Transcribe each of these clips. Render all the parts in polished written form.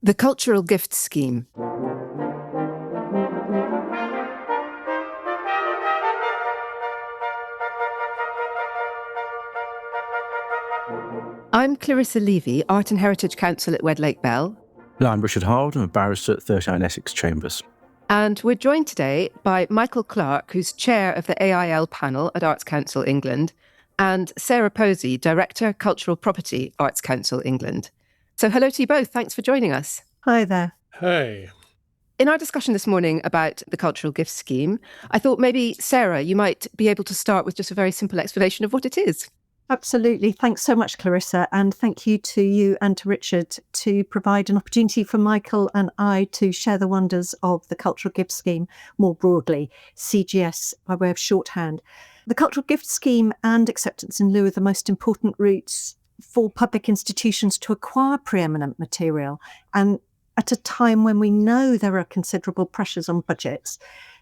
The Cultural Gift Scheme. I'm Clarissa Levi, Art and Heritage Counsel at Wedlake Bell. And I'm Richard Harwood, I'm a barrister at 39 Essex Chambers. And we're joined today by Michael Clarke, who's chair of the AIL panel at Arts Council England, and Sarah Posey, Director, Cultural Property, Arts Council England. So hello to you both. Thanks for joining us. Hi there. Hey. In our discussion this morning about the Cultural Gift Scheme, I thought maybe, Sarah, you might be able to start with just a very simple explanation of what it is. Absolutely. Thanks so much, Clarissa. And thank you to you and to Richard to provide an opportunity for Michael and I to share the wonders of the Cultural Gift Scheme more broadly, CGS by way of shorthand. The Cultural Gift Scheme and acceptance in lieu are the most important routes for public institutions to acquire preeminent material. And at a time when we know there are considerable pressures on budgets,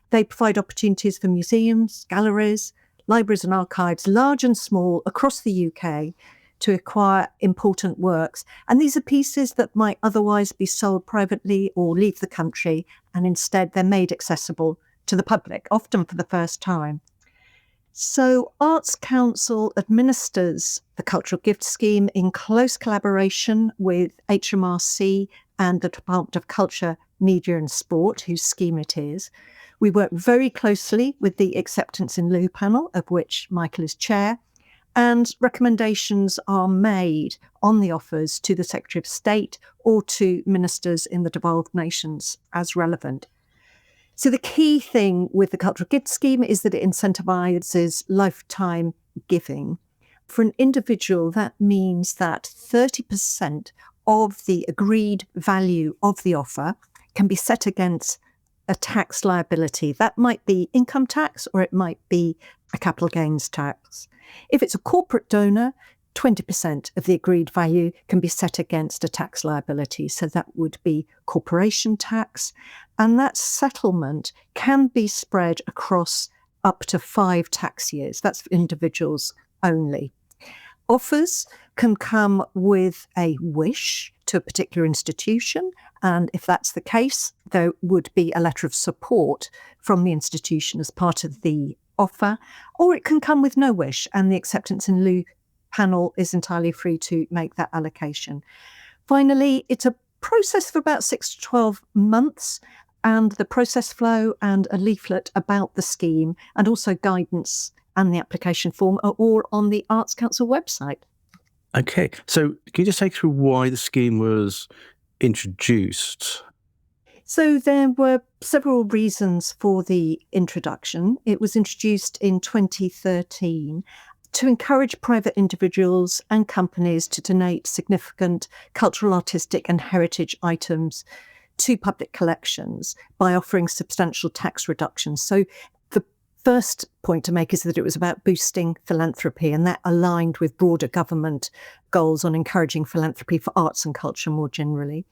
they provide opportunities for museums, galleries, libraries and archives, large and small, across the UK to acquire important works. And these are pieces that might otherwise be sold privately or leave the country, and instead they're made accessible to the public, often for the first time. So Arts Council administers the Cultural Gift Scheme in close collaboration with HMRC and the Department of Culture, Media and Sport, whose scheme it is. We work very closely with the Acceptance in Lieu panel, of which Michael is chair, and recommendations are made on the offers to the Secretary of State or to ministers in the devolved nations as relevant. So the key thing with the Cultural Gift Scheme is that it incentivises lifetime giving. For an individual, that means that 30% of the agreed value of the offer can be set against a tax liability. That might be income tax or it might be a capital gains tax. If it's a corporate donor, 20% of the agreed value can be set against a tax liability. So that would be corporation tax. And that settlement can be spread across up to 5 tax years. That's for individuals only. Offers can come with a wish to a particular institution. And if that's the case, there would be a letter of support from the institution as part of the offer. Or it can come with no wish, and the Acceptance in Lieu panel is entirely free to make that allocation. Finally, it's a process for about 6 to 12 months, and the process flow and a leaflet about the scheme and also guidance and the application form are all on the Arts Council website. Okay, so can you just take through why the scheme was introduced? So there were several reasons for the introduction. It was introduced in 2013 to encourage private individuals and companies to donate significant cultural, artistic and heritage items to public collections by offering substantial tax reductions. So the first point to make is that it was about boosting philanthropy, and that aligned with broader government goals on encouraging philanthropy for arts and culture more generally.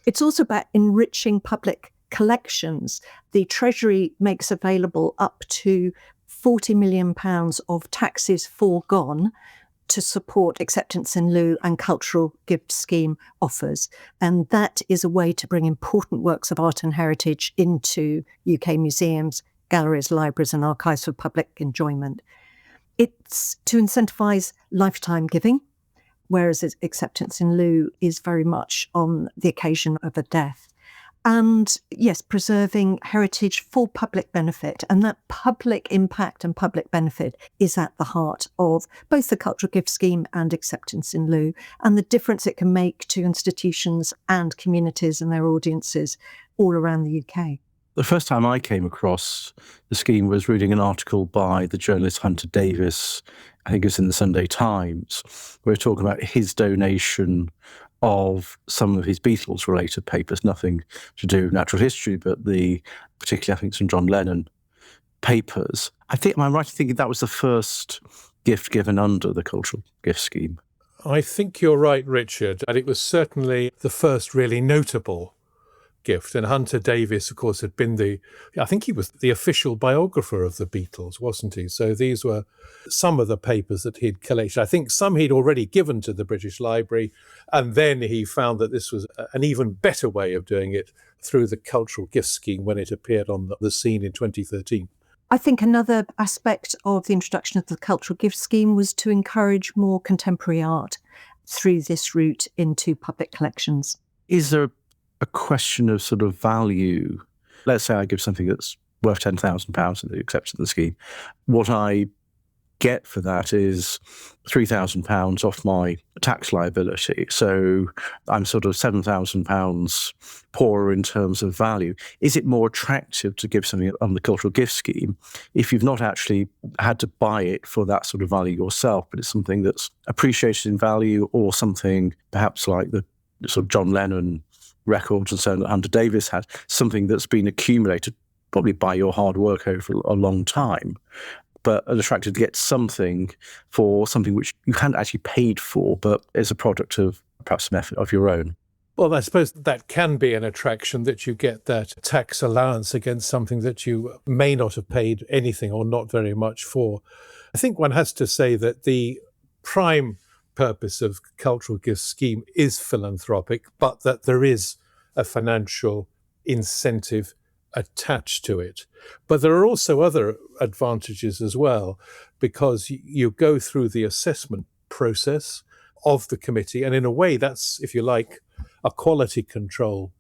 It's also about enriching public collections. The Treasury makes available up to £40 million of taxes foregone to support acceptance in lieu and cultural gift scheme offers. And that is a way to bring important works of art and heritage into UK museums, galleries, libraries and archives for public enjoyment. It's to incentivise lifetime giving, whereas acceptance in lieu is very much on the occasion of a death. And yes, preserving heritage for public benefit. And that public impact and public benefit is at the heart of both the Cultural Gift Scheme and acceptance in lieu, and the difference it can make to institutions and communities and their audiences all around the UK. The first time I came across the scheme was reading an article by the journalist Hunter Davis, I think it's in the Sunday Times, where we're talking about his donation of some of his Beatles-related papers, nothing to do with natural history, but particularly I think some John Lennon papers. Am I right in thinking that was the first gift given under the Cultural Gift Scheme? I think you're right, Richard, and it was certainly the first really notable gift. And Hunter Davies, of course, had been I think he was the official biographer of the Beatles, wasn't he? So these were some of the papers that he'd collected. I think some he'd already given to the British Library, and then he found that this was an even better way of doing it through the Cultural Gift Scheme when it appeared on the scene in 2013. I think another aspect of the introduction of the Cultural Gift Scheme was to encourage more contemporary art through this route into public collections. Is there a question of sort of value? Let's say I give something that's worth £10,000 in the acceptance of the scheme. What I get for that is £3,000 off my tax liability. So I'm sort of £7,000 poorer in terms of value. Is it more attractive to give something on the cultural gift scheme if you've not actually had to buy it for that sort of value yourself, but it's something that's appreciated in value, or something perhaps like the sort of John Lennon records and so on that Hunter Davies had, something that's been accumulated probably by your hard work over a long time, but attracted to get something for something which you hadn't actually paid for, but is a product of perhaps some effort of your own. Well, I suppose that can be an attraction, that you get that tax allowance against something that you may not have paid anything or not very much for. I think one has to say that the prime purpose of Cultural Gift Scheme is philanthropic, but that there is a financial incentive attached to it. But there are also other advantages as well, because you go through the assessment process of the committee, and in a way that's, if you like, a quality control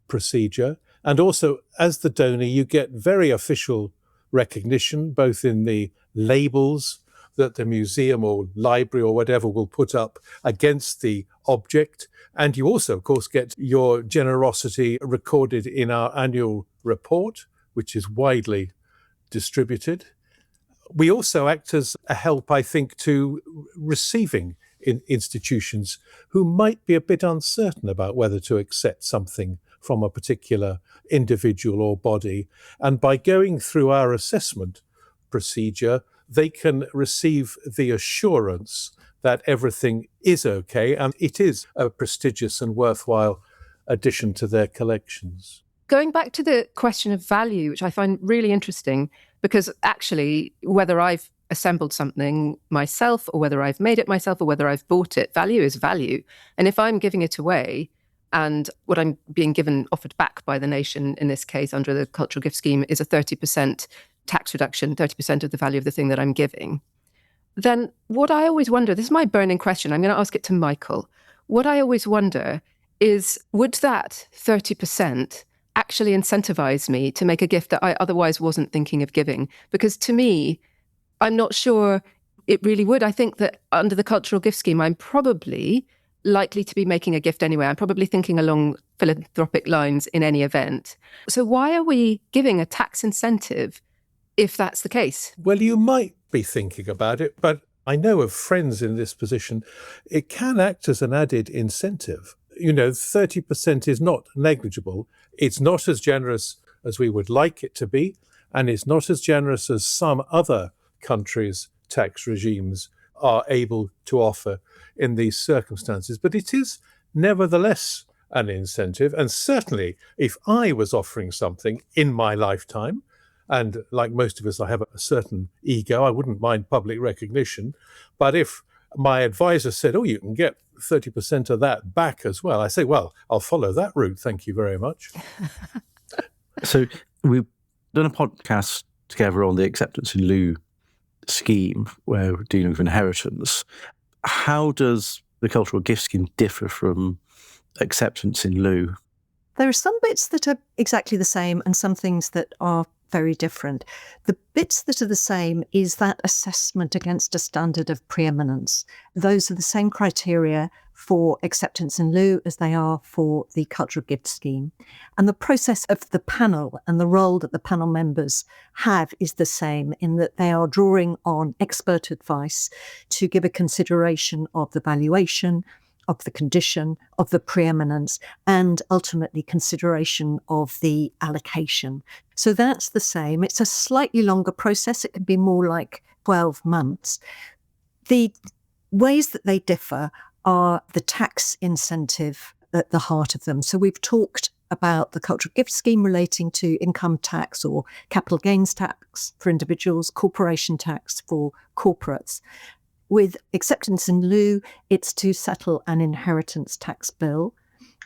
procedure. And also, as the donor, you get very official recognition, both in the labels that the museum or library or whatever will put up against the object. And you also, of course, get your generosity recorded in our annual report, which is widely distributed. We also act as a help, I think, to receiving institutions who might be a bit uncertain about whether to accept something from a particular individual or body. And by going through our assessment procedure, they can receive the assurance that everything is okay and it is a prestigious and worthwhile addition to their collections. Going back to the question of value, which I find really interesting, because actually, whether I've assembled something myself or whether I've made it myself or whether I've bought it, value is value. And if I'm giving it away and what I'm being given, offered back by the nation, in this case, under the Cultural Gift Scheme, is a 30% tax reduction, 30% of the value of the thing that I'm giving, then what I always wonder, this is my burning question, I'm going to ask it to Michael. What I always wonder is, would that 30% actually incentivize me to make a gift that I otherwise wasn't thinking of giving? Because to me, I'm not sure it really would. I think that under the Cultural Gift Scheme, I'm probably likely to be making a gift anyway. I'm probably thinking along philanthropic lines in any event. So why are we giving a tax incentive if that's the case? Well, you might be thinking about it, but I know of friends in this position. It can act as an added incentive. 30% is not negligible. It's not as generous as we would like it to be, and it's not as generous as some other countries' tax regimes are able to offer in these circumstances. But it is nevertheless an incentive. And certainly, if I was offering something in my lifetime, and like most of us, I have a certain ego, I wouldn't mind public recognition. But if my advisor said, you can get 30% of that back as well, I say, well, I'll follow that route. Thank you very much. So we've done a podcast together on the acceptance in lieu scheme where we're dealing with inheritance. How does the cultural gift scheme differ from acceptance in lieu? There are some bits that are exactly the same and some things that are very different. The bits that are the same is that assessment against a standard of preeminence. Those are the same criteria for acceptance in lieu as they are for the cultural gift scheme. And the process of the panel and the role that the panel members have is the same, in that they are drawing on expert advice to give a consideration of the valuation, of the condition, of the preeminence, and ultimately consideration of the allocation. So that's the same. It's a slightly longer process. It can be more like 12 months. The ways that they differ are the tax incentive at the heart of them. So we've talked about the cultural gift scheme relating to income tax or capital gains tax for individuals, corporation tax for corporates. With acceptance in lieu, it's to settle an inheritance tax bill.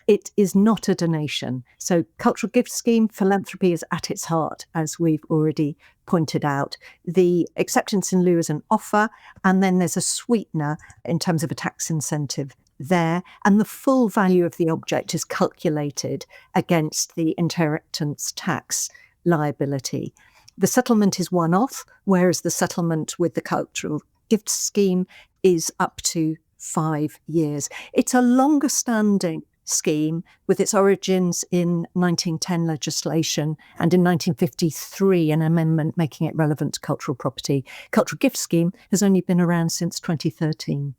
It is not a donation. So cultural gift scheme, philanthropy is at its heart, as we've already pointed out. The acceptance in lieu is an offer, and then there's a sweetener in terms of a tax incentive there, and the full value of the object is calculated against the inheritance tax liability. The settlement is one-off, whereas the settlement with the cultural gift scheme is up to 5 years. It's a longer standing scheme with its origins in 1910 legislation and in 1953 an amendment making it relevant to cultural property. Cultural gift scheme has only been around since 2013.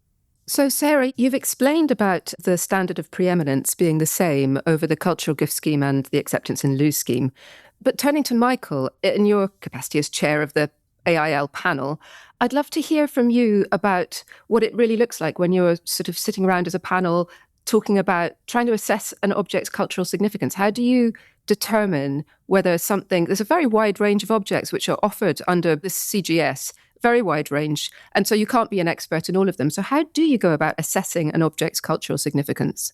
So, Sarah, you've explained about the standard of preeminence being the same over the cultural gift scheme and the acceptance in lieu scheme. But turning to Michael, in your capacity as chair of the AIL panel, I'd love to hear from you about what it really looks like when you're sort of sitting around as a panel talking about trying to assess an object's cultural significance. How do you determine whether something, there's a very wide range of objects which are offered under the CGS, very wide range, and so you can't be an expert in all of them. So how do you go about assessing an object's cultural significance?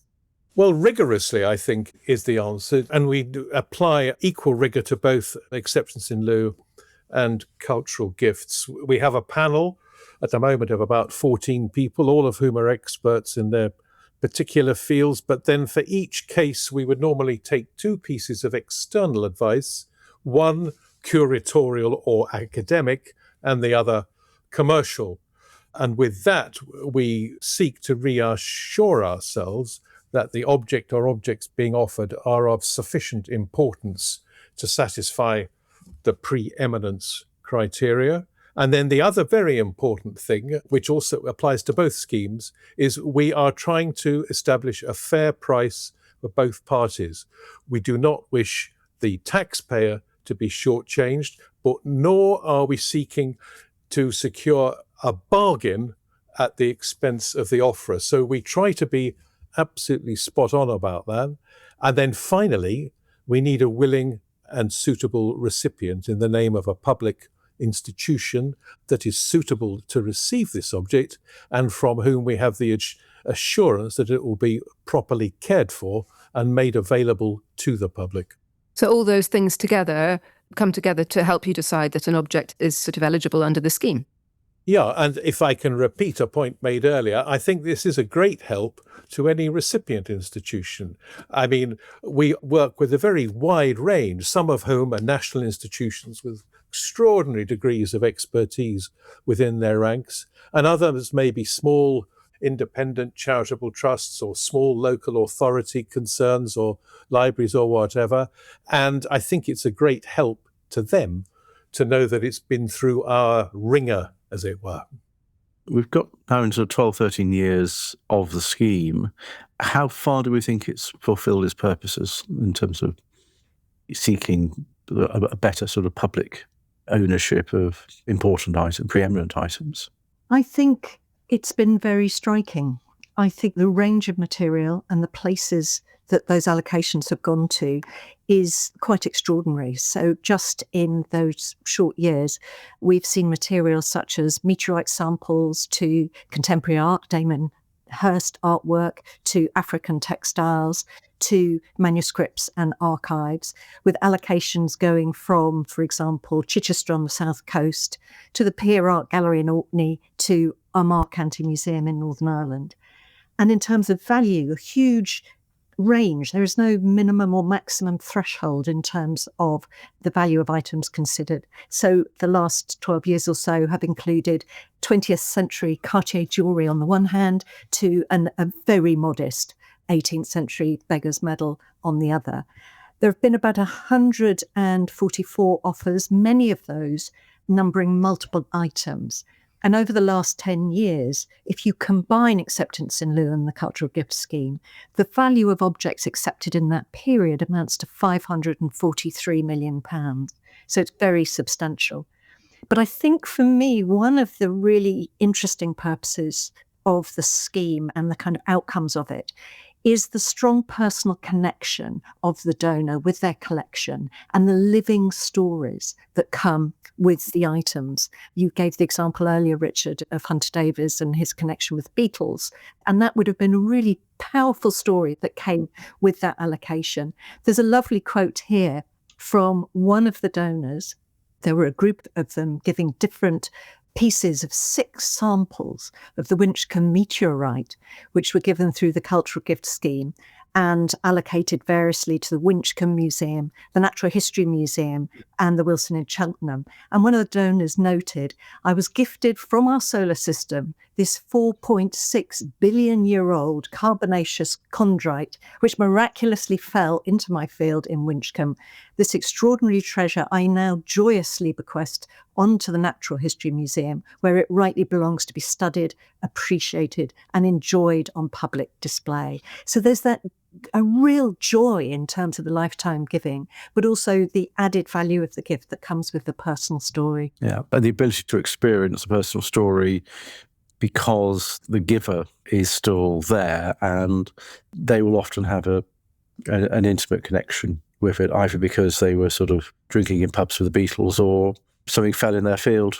Well, rigorously, I think, is the answer. And we apply equal rigour to both acceptance in lieu and cultural gifts. We have a panel at the moment of about 14 people, all of whom are experts in their particular fields. But then for each case, we would normally take 2 pieces of external advice, one curatorial or academic, and the other commercial. And with that, we seek to reassure ourselves that the object or objects being offered are of sufficient importance to satisfy the preeminence criteria. And then the other very important thing, which also applies to both schemes, is we are trying to establish a fair price for both parties. We do not wish the taxpayer to be shortchanged, but nor are we seeking to secure a bargain at the expense of the offerer. So we try to be absolutely spot on about that. And then finally, we need a willing and suitable recipient in the name of a public institution that is suitable to receive this object and from whom we have the assurance that it will be properly cared for and made available to the public. So all those things together come together to help you decide that an object is sort of eligible under the scheme. Yeah, and if I can repeat a point made earlier, I think this is a great help to any recipient institution. I mean, we work with a very wide range, some of whom are national institutions with extraordinary degrees of expertise within their ranks, and others may be small independent charitable trusts or small local authority concerns or libraries or whatever. And I think it's a great help to them to know that it's been through our ringer, as it were. We've got now into 12, 13 years of the scheme. How far do we think it's fulfilled its purposes in terms of seeking a better sort of public ownership of important items, preeminent items? I think it's been very striking. I think the range of material and the places that those allocations have gone to is quite extraordinary. So just in those short years, we've seen materials such as meteorite samples to contemporary art, Damon Hirst artwork, to African textiles, to manuscripts and archives, with allocations going from, for example, Chichester on the south coast, to the Pier Art Gallery in Orkney, to Armagh County Museum in Northern Ireland. And in terms of value, a huge range. There is no minimum or maximum threshold in terms of the value of items considered. So the last 12 years or so have included 20th century Cartier jewellery on the one hand to a very modest 18th century beggar's medal on the other. There have been about 144 offers, many of those numbering multiple items. And over the last 10 years, if you combine acceptance in lieu and the cultural gift scheme, the value of objects accepted in that period amounts to £543 million. So it's very substantial. But I think for me, one of the really interesting purposes of the scheme and the kind of outcomes of it is the strong personal connection of the donor with their collection and the living stories that come with the items. You gave the example earlier, Richard, of Hunter Davies and his connection with Beatles, and that would have been a really powerful story that came with that allocation. There's a lovely quote here from one of the donors. There were a group of them giving different pieces of 6 samples of the Winchcombe meteorite, which were given through the Cultural Gift Scheme and allocated variously to the Winchcombe Museum, the Natural History Museum, and the Wilson in Cheltenham. And one of the donors noted, I was gifted from our solar system this 4.6 billion year old carbonaceous chondrite, which miraculously fell into my field in Winchcombe. This extraordinary treasure I now joyously bequest onto the Natural History Museum, where it rightly belongs to be studied, appreciated, and enjoyed on public display. So there's that a real joy in terms of the lifetime giving, but also the added value of the gift that comes with the personal story. Yeah, and the ability to experience a personal story because the giver is still there, and they will often have an intimate connection with it, either because they were sort of drinking in pubs with the Beatles or something fell in their field.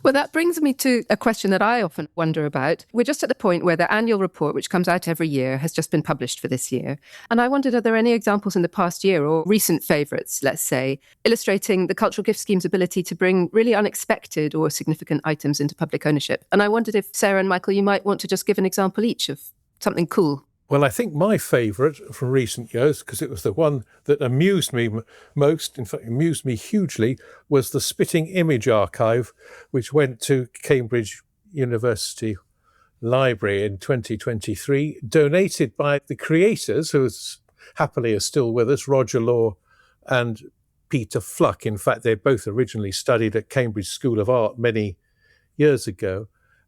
Well, that brings me to a question that I often wonder about. We're just at the point where the annual report, which comes out every year, has just been published for this year. And I wondered, are there any examples in the past year or recent favourites, let's say, illustrating the Cultural Gift Scheme's ability to bring really unexpected or significant items into public ownership? And I wondered if Sarah and Michael, you might want to just give an example each of something cool. Well, I think my favourite from recent years, because it was the one that amused me most, in fact, amused me hugely, was the Spitting Image Archive, which went to Cambridge University Library in 2023, donated by the creators, who happily are still with us, Roger Law and Peter Fluck. In fact, they both originally studied at Cambridge School of Art many years ago.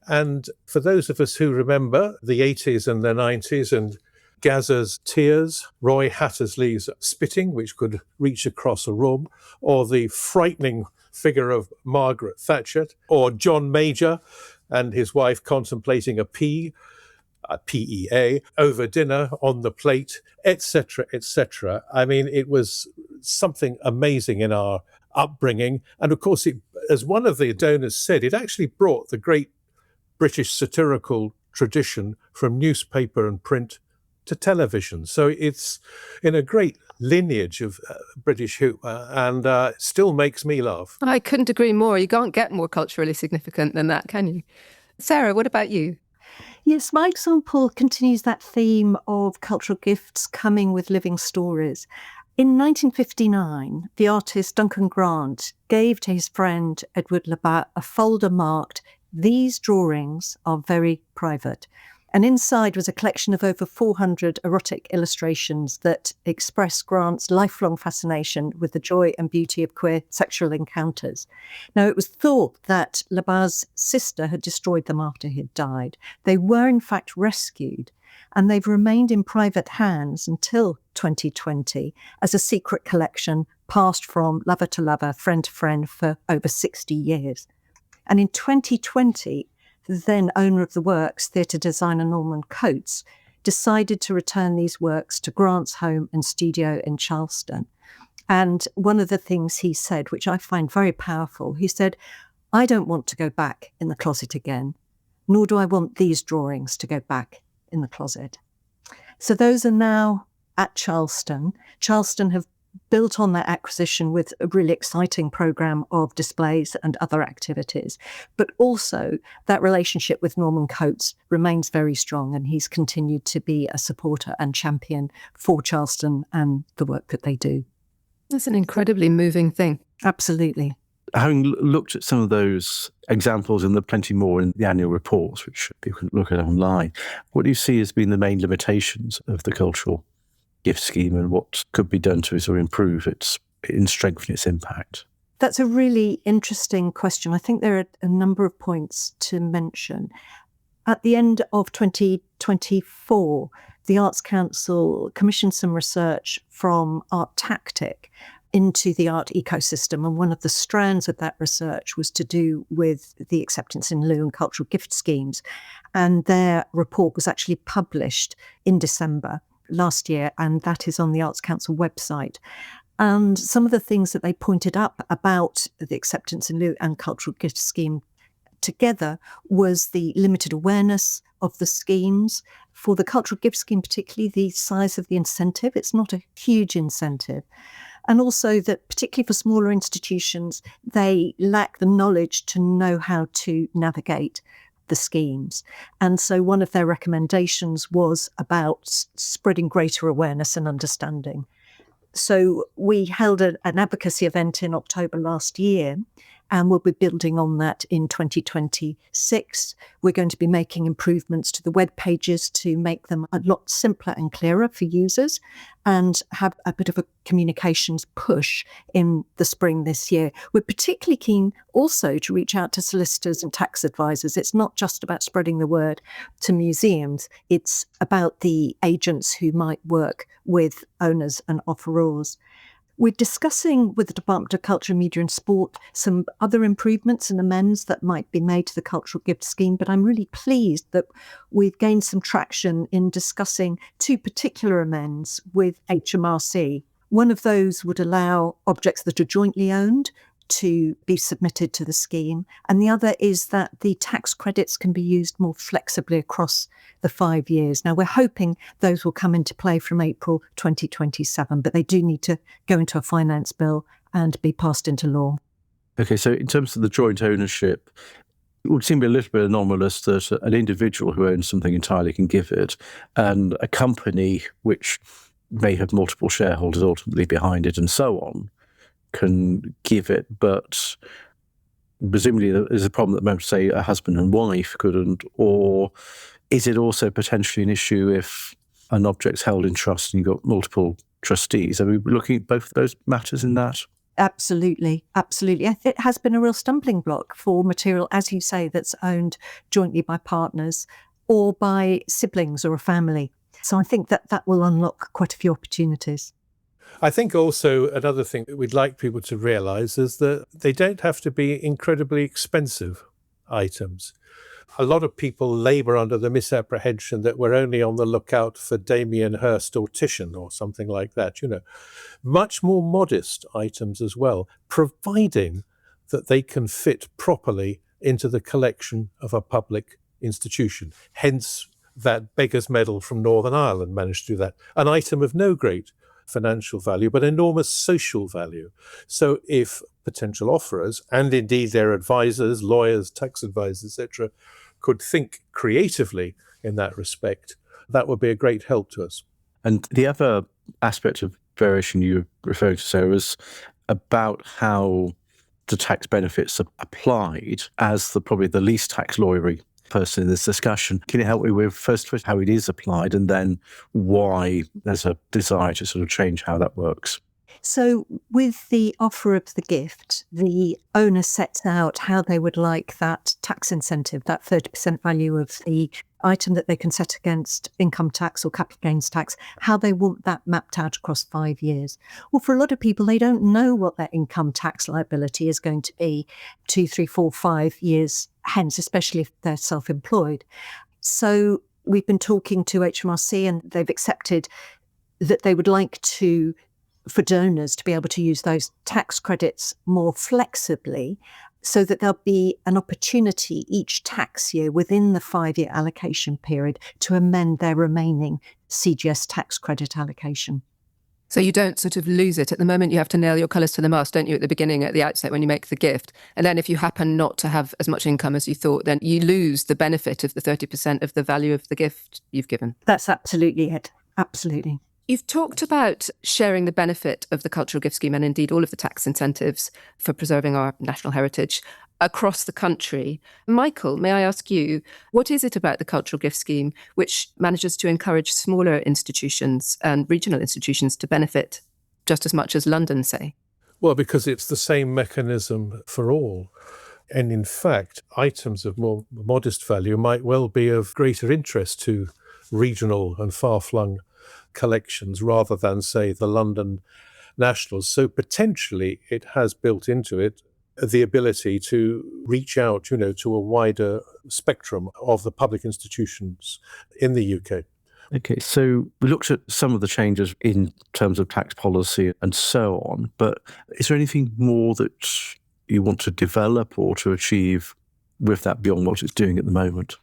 And for those of us who remember the 80s and the 90s and Gazza's Tears, Roy Hattersley's Spitting, which could reach across a room, or the frightening figure of Margaret Thatcher, or John Major and his wife contemplating a PEA, over dinner on the plate, etc., etc. I mean, it was something amazing in our upbringing. And of course, as one of the donors said, it actually brought the great British satirical tradition from newspaper and print to television. So it's in a great lineage of British humour, and still makes me laugh. I couldn't agree more. You can't get more culturally significant than that, can you? Sarah, what about you? Yes, my example continues that theme of cultural gifts coming with living stories. In 1959, the artist Duncan Grant gave to his friend Edward Levi a folder marked, "These drawings are very private." And inside was a collection of over 400 erotic illustrations that express Grant's lifelong fascination with the joy and beauty of queer sexual encounters. Now, it was thought that Levi's sister had destroyed them after he had died. They were, in fact, rescued, and they've remained in private hands until 2020 as a secret collection passed from lover to lover, friend to friend for over 60 years. And in 2020, the then owner of the works, theatre designer Norman Coates, decided to return these works to Grant's home and studio in Charleston. And one of the things he said, which I find very powerful, he said, "I don't want to go back in the closet again, nor do I want these drawings to go back in the closet." So those are now at Charleston. Charleston have built on that acquisition with a really exciting programme of displays and other activities. But also that relationship with Norman Coates remains very strong, and he's continued to be a supporter and champion for Charleston and the work that they do. That's an incredibly moving thing. Absolutely. Having looked at some of those examples, and there are plenty more in the annual reports, which people can look at online, what do you see as being the main limitations of the cultural gift scheme, and what could be done to sort of improve its and strengthen its impact? That's a really interesting question. I think there are a number of points to mention. At the end of 2024, the Arts Council commissioned some research from Art Tactic into the art ecosystem. And one of the strands of that research was to do with the acceptance in lieu and cultural gift schemes. And their report was actually published in December. last year, and that is on the Arts Council website. And some of the things that they pointed up about the acceptance in lieu and cultural gift scheme together was the limited awareness of the schemes. For the cultural gift scheme, particularly the size of the incentive, it's not a huge incentive. And also that particularly for smaller institutions, they lack the knowledge to know how to navigate the schemes. And so one of their recommendations was about spreading greater awareness and understanding. So we held an advocacy event in October last year, and we'll be building on that in 2026. We're going to be making improvements to the web pages to make them a lot simpler and clearer for users, and have a bit of a communications push in the spring this year. We're particularly keen also to reach out to solicitors and tax advisors. It's not just about spreading the word to museums, it's about the agents who might work with owners and offerors. We're discussing with the Department of Culture, Media and Sport some other improvements and amends that might be made to the cultural gift scheme, but I'm really pleased that we've gained some traction in discussing two particular amends with HMRC. One of those would allow objects that are jointly owned to be submitted to the scheme, and the other is that the tax credits can be used more flexibly across the 5 years. Now, we're hoping those will come into play from April 2027, but they do need to go into a finance bill and be passed into law. Okay, so in terms of the joint ownership, it would seem a little bit anomalous that an individual who owns something entirely can give it, and a company which may have multiple shareholders ultimately behind it and so on can give it, but presumably there's a problem that, say, a husband and wife couldn't, or is it also potentially an issue if an object's held in trust and you've got multiple trustees? Are we looking at both of those matters in that? Absolutely, absolutely. It has been a real stumbling block for material, as you say, that's owned jointly by partners or by siblings or a family. So I think that will unlock quite a few opportunities. I think also another thing that we'd like people to realise is that they don't have to be incredibly expensive items. A lot of people labour under the misapprehension that we're only on the lookout for Damien Hirst or Titian or something like that, Much more modest items as well, providing that they can fit properly into the collection of a public institution. Hence, that beggar's medal from Northern Ireland managed to do that. An item of no great financial value, but enormous social value. So if potential offerers, and indeed their advisors, lawyers, tax advisors, etc., could think creatively in that respect, that would be a great help to us. And the other aspect of variation you were referring to, Sarah, was about how the tax benefits are applied as probably the least tax lawyery person in this discussion. Can you help me with first how it is applied and then why there's a desire to sort of change how that works? So with the offer of the gift, the owner sets out how they would like that tax incentive, that 30% value of the item that they can set against income tax or capital gains tax, how they want that mapped out across 5 years. Well, for a lot of people, they don't know what their income tax liability is going to be 2, 3, 4, 5 years hence, especially if they're self-employed. So we've been talking to HMRC and they've accepted that they would like for donors to be able to use those tax credits more flexibly so that there'll be an opportunity each tax year within the 5-year allocation period to amend their remaining CGS tax credit allocation. So you don't sort of lose it. At the moment, you have to nail your colours to the mast, don't you, at the beginning, at the outset when you make the gift. And then if you happen not to have as much income as you thought, then you lose the benefit of the 30% of the value of the gift you've given. That's absolutely it. Absolutely. You've talked about sharing the benefit of the cultural gift scheme and indeed all of the tax incentives for preserving our national heritage across the country. Michael, may I ask you, what is it about the cultural gift scheme which manages to encourage smaller institutions and regional institutions to benefit just as much as London, say? Well, because it's the same mechanism for all. And in fact, items of more modest value might well be of greater interest to regional and far-flung collections rather than, say, the London nationals. So potentially it has built into it the ability to reach out, to a wider spectrum of the public institutions in the UK. Okay, so we looked at some of the changes in terms of tax policy and so on, but is there anything more that you want to develop or to achieve with that beyond what it's doing at the moment?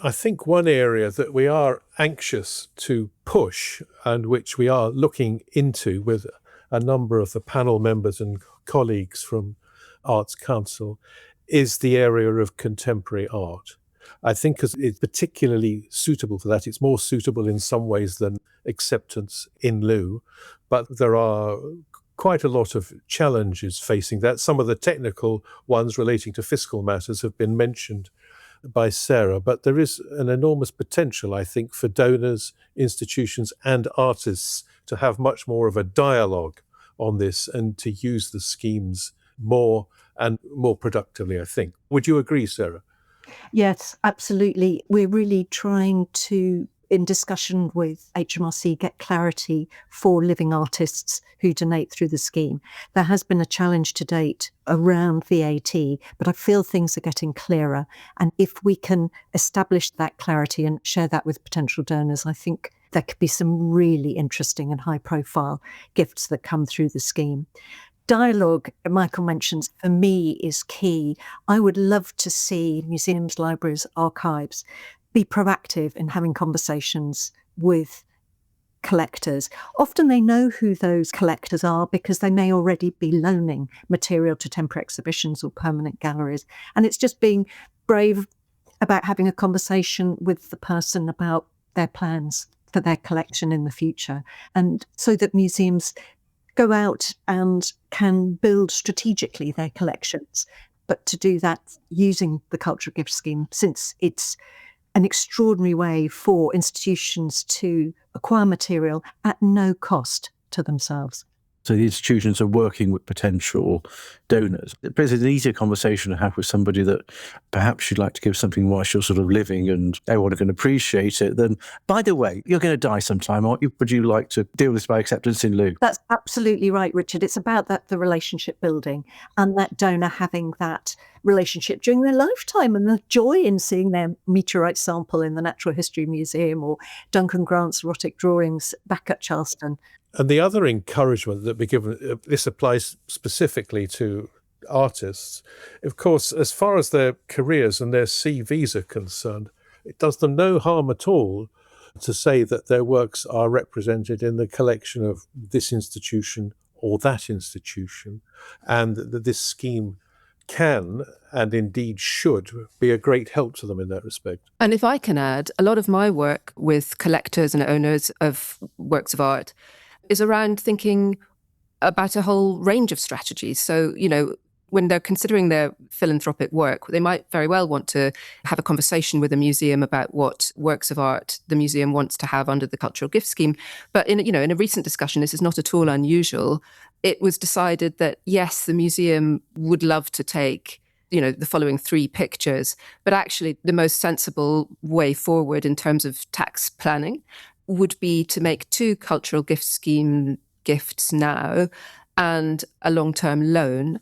I think one area that we are anxious to push and which we are looking into with a number of the panel members and colleagues from Arts Council is the area of contemporary art. I think it's particularly suitable for that. It's more suitable in some ways than acceptance in lieu, but there are quite a lot of challenges facing that. Some of the technical ones relating to fiscal matters have been mentioned by Sarah, but there is an enormous potential, I think, for donors, institutions and artists to have much more of a dialogue on this and to use the schemes more and more productively, I think. Would you agree, Sarah? Yes, absolutely. We're really trying to, in discussion with HMRC, get clarity for living artists who donate through the scheme. There has been a challenge to date around VAT, but I feel things are getting clearer. And if we can establish that clarity and share that with potential donors, I think there could be some really interesting and high profile gifts that come through the scheme. Dialogue, Michael mentions, for me is key. I would love to see museums, libraries, archives be proactive in having conversations with collectors. Often they know who those collectors are because they may already be loaning material to temporary exhibitions or permanent galleries. And it's just being brave about having a conversation with the person about their plans for their collection in the future. And so that museums go out and can build strategically their collections, but to do that using the Cultural Gift Scheme, since it's an extraordinary way for institutions to acquire material at no cost to themselves. So the institutions are working with potential donors. It's an easier conversation to have with somebody that perhaps you'd like to give something whilst you're sort of living and everyone can appreciate it. Then, by the way, you're going to die sometime, aren't you? Would you like to deal with this by acceptance in lieu? That's absolutely right, Richard. It's about the relationship building and that donor having that relationship during their lifetime and the joy in seeing their meteorite sample in the Natural History Museum or Duncan Grant's erotic drawings back at Charleston. And the other encouragement that we give, this applies specifically to artists, of course, as far as their careers and their CVs are concerned, it does them no harm at all to say that their works are represented in the collection of this institution or that institution, and that this scheme can and indeed should be a great help to them in that respect. And if I can add, a lot of my work with collectors and owners of works of art is around thinking about a whole range of strategies. So, when they're considering their philanthropic work, they might very well want to have a conversation with a museum about what works of art the museum wants to have under the Cultural Gift Scheme. But in a recent discussion, this is not at all unusual. It was decided that, yes, the museum would love to take the following 3 pictures, but actually the most sensible way forward in terms of tax planning would be to make 2 Cultural Gift Scheme gifts now and a long-term loan,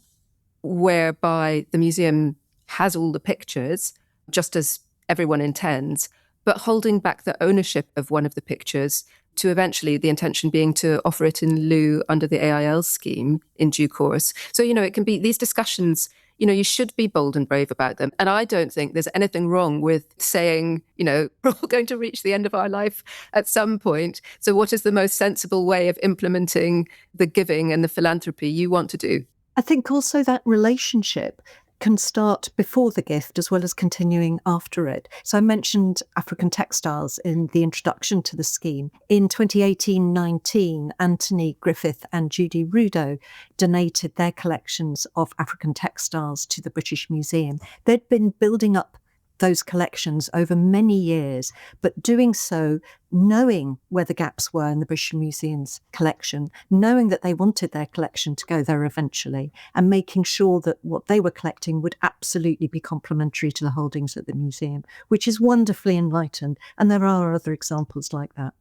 whereby the museum has all the pictures, just as everyone intends, but holding back the ownership of one of the pictures to eventually the intention being to offer it in lieu under the AIL scheme in due course. So, it can be these discussions, you should be bold and brave about them. And I don't think there's anything wrong with saying, we're all going to reach the end of our life at some point. So what is the most sensible way of implementing the giving and the philanthropy you want to do? I think also that relationship can start before the gift as well as continuing after it. So I mentioned African textiles in the introduction to the scheme. In 2018-19, Anthony Griffith and Judy Rudo donated their collections of African textiles to the British Museum. They'd been building up those collections over many years, but doing so knowing where the gaps were in the British Museum's collection, knowing that they wanted their collection to go there eventually, and making sure that what they were collecting would absolutely be complementary to the holdings at the museum, which is wonderfully enlightened. And there are other examples like that.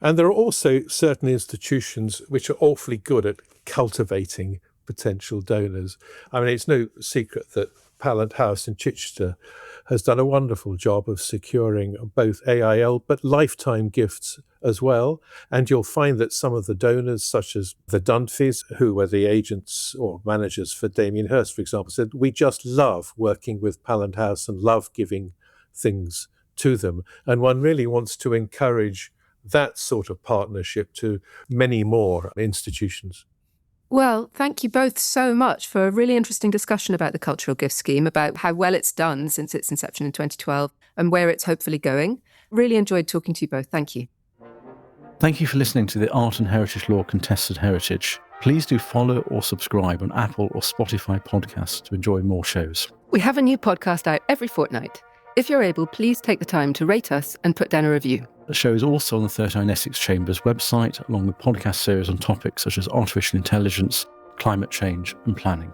And there are also certain institutions which are awfully good at cultivating potential donors. I mean, it's no secret that Pallant House in Chichester has done a wonderful job of securing both AIL but lifetime gifts as well. And you'll find that some of the donors, such as the Dunphys, who were the agents or managers for Damien Hirst, for example, said, we just love working with Palland House and love giving things to them. And one really wants to encourage that sort of partnership to many more institutions. Well, thank you both so much for a really interesting discussion about the Cultural Gift Scheme, about how well it's done since its inception in 2012 and where it's hopefully going. Really enjoyed talking to you both. Thank you. Thank you for listening to the Art and Heritage Law Contested Heritage. Please do follow or subscribe on Apple or Spotify podcasts to enjoy more shows. We have a new podcast out every fortnight. If you're able, please take the time to rate us and put down a review. The show is also on the 39 Essex Chambers website, along with podcast series on topics such as artificial intelligence, climate change and planning.